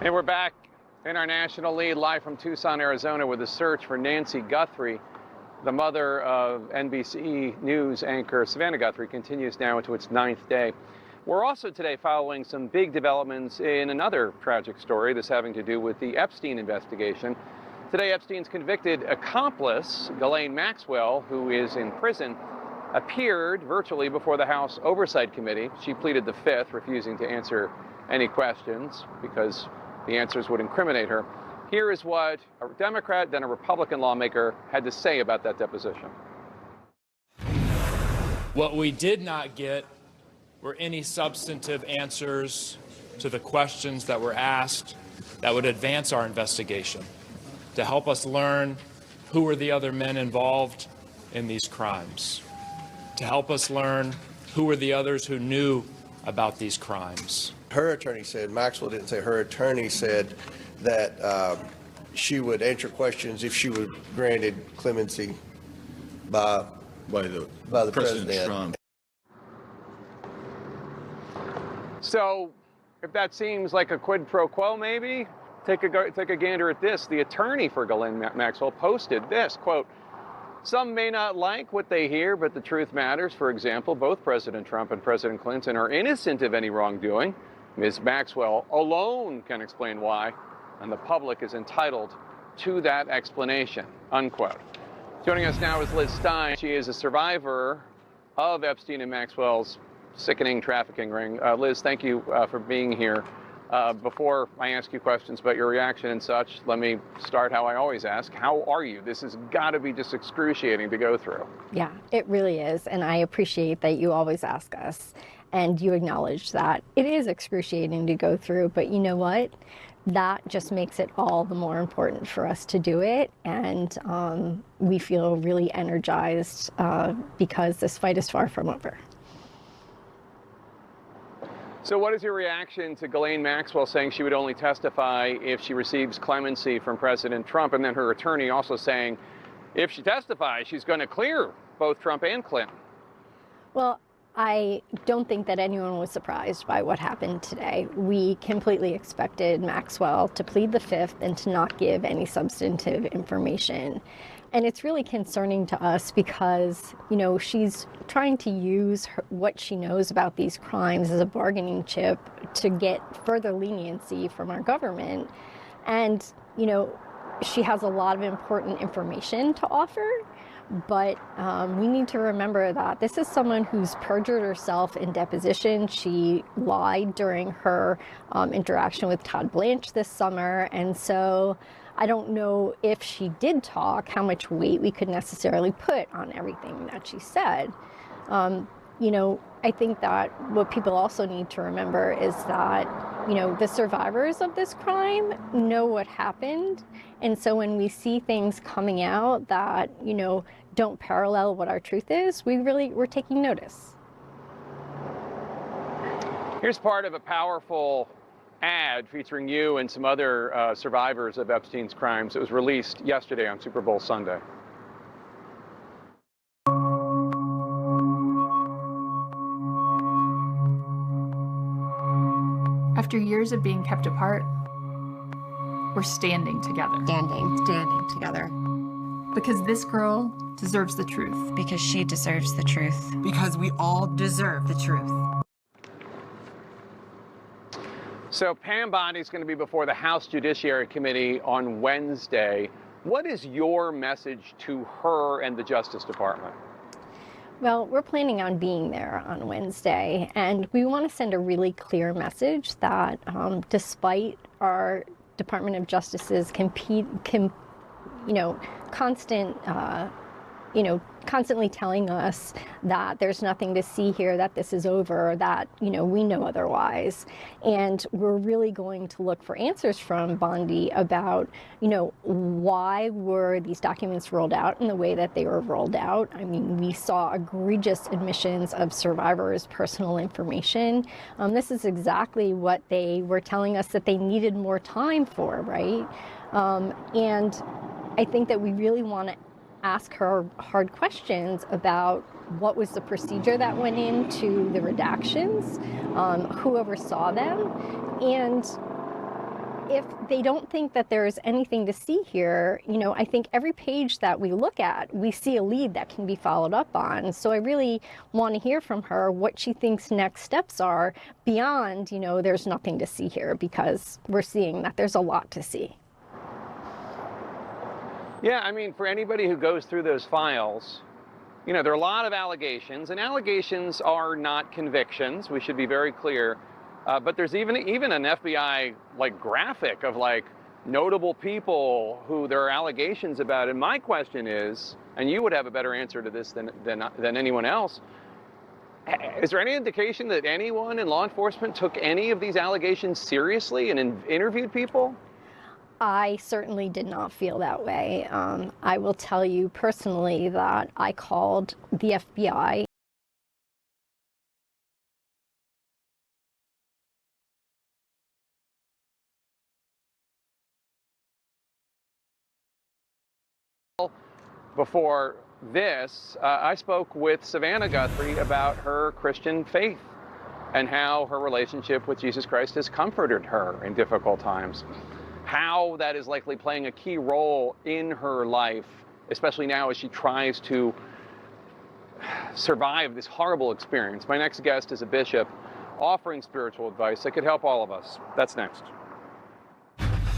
And we're back in our national lead, live from Tucson, Arizona, with a search for Nancy Guthrie. The mother of NBC News anchor Savannah Guthrie continues now into its 9th day. We're also today following some big developments in another tragic story, this having to do with the Epstein investigation. Today, Epstein's convicted accomplice, Ghislaine Maxwell, who is in prison, appeared virtually before the House Oversight Committee. She pleaded the Fifth, refusing to answer any questions because the answers would incriminate her. Here is what a Democrat, then a Republican lawmaker had to say about that deposition. What we did not get were any substantive answers to the questions that were asked that would advance our investigation, to help us learn who were the other men involved in these crimes, to help us learn who were the others who knew about these crimes. Her attorney said, Maxwell didn't say, her attorney said that she would answer questions if she were granted clemency by the president. Trump. So, if that seems like a quid pro quo, maybe take a gander at this. The attorney for Ghislaine Maxwell posted this, quote, "Some may not like what they hear, but the truth matters. For example, both President Trump and President Clinton are innocent of any wrongdoing. Ms. Maxwell alone can explain why, and the public is entitled to that explanation," unquote. Joining us now is Liz Stein. She is a survivor of Epstein and Maxwell's sickening trafficking ring. Liz, thank you for being here. Before I ask you questions about your reaction and such, let me start how I always ask. How are you? This has got to be just excruciating to go through. Yeah, it really is. And I appreciate that you always ask us and you acknowledge that it is excruciating to go through. But you know what? That just makes it all the more important for us to do it. And we feel really energized because this fight is far from over. So what is your reaction to Ghislaine Maxwell saying she would only testify if she receives clemency from President Trump, and then her attorney also saying if she testifies, she's going to clear both Trump and Clinton? Well, I don't think that anyone was surprised by what happened today. We completely expected Maxwell to plead the Fifth and to not give any substantive information. And it's really concerning to us because, you know, she's trying to use what she knows about these crimes as a bargaining chip to get further leniency from our government. And, you know, she has a lot of important information to offer, but we need to remember that this is someone who's perjured herself in deposition. She lied during her interaction with Todd Blanche this summer. And so I don't know if she did talk, how much weight we could necessarily put on everything that she said. You know, I think that what people also need to remember is that, you know, the survivors of this crime know what happened. And so when we see things coming out that, you know, don't parallel what our truth is, we're taking notice. Here's part of a powerful ad featuring you and some other survivors of Epstein's crimes. It was released yesterday on Super Bowl Sunday. After years of being kept apart, we're standing together. Standing together. Because this girl deserves the truth. Because she deserves the truth. Because we all deserve the truth. So Pam Bondi's going to be before the House Judiciary Committee on Wednesday. What is your message to her and the Justice Department? Well, we're planning on being there on Wednesday, and we want to send a really clear message that despite our Department of Justice's constantly telling us that there's nothing to see here, that this is over, that, you know, we know otherwise. And we're really going to look for answers from Bondi about, you know, why were these documents rolled out in the way that they were rolled out? I mean, we saw egregious admissions of survivors' personal information. This is exactly what they were telling us that they needed more time for, right? And I think that we really want to ask her hard questions about what was the procedure that went into the redactions, who oversaw them, and if they don't think that there's anything to see here, you know, I think every page that we look at, we see a lead that can be followed up on. So I really want to hear from her what she thinks next steps are beyond, you know, there's nothing to see here, because we're seeing that there's a lot to see. Yeah, I mean, for anybody who goes through those files, you know, there are a lot of allegations, and allegations are not convictions. We should be very clear. But there's even an FBI like graphic of like notable people who there are allegations about. And my question is, and you would have a better answer to this than anyone else, is there any indication that anyone in law enforcement took any of these allegations seriously and interviewed people? I certainly did not feel that way. I will tell you personally that I called the FBI. Before this, I spoke with Savannah Guthrie about her Christian faith and how her relationship with Jesus Christ has comforted her in difficult times. How that is likely playing a key role in her life, especially now as she tries to survive this horrible experience. My next guest is a bishop offering spiritual advice that could help all of us. That's next.